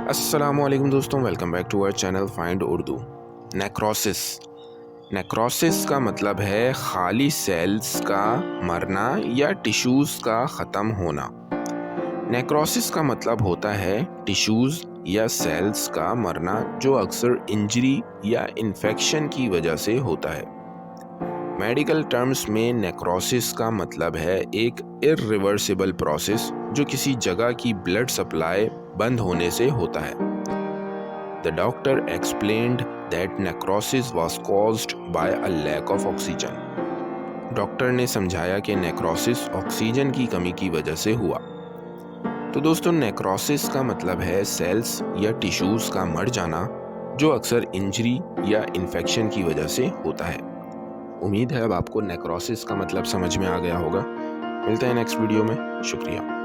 अस्सलामुअलैकुम दोस्तों, welcome back to our channel find Urdu. Necrosis necrosis का मतलब है खाली सेल्स का मरना या टिश्यूज़ का ख़त्म होना। नेक्रोसिस का मतलब होता है टिश्यूज़ या सेल्स का मरना जो अक्सर इंजरी या इन्फेक्शन की वजह से होता है। मेडिकल टर्म्स में नेक्रोसिस का मतलब है एक इर्रिवर्सिबल प्रोसेस जो किसी जगह की ब्लड सप्लाई बंद होने से होता है। The doctor explained that necrosis was caused by a lack of oxygen. Doctor ने समझाया कि नेक्रोसिस ऑक्सीजन की कमी की वजह से हुआ। तो दोस्तों, नेक्रोसिस का मतलब है सेल्स या टिश्यूज़ का मर जाना जो अक्सर इंजरी या इन्फेक्शन की वजह से होता है। उम्मीद है अब आपको नेक्रोसिस का मतलब समझ में आ गया होगा। मिलते हैं नेक्स्ट वीडियो में। शुक्रिया।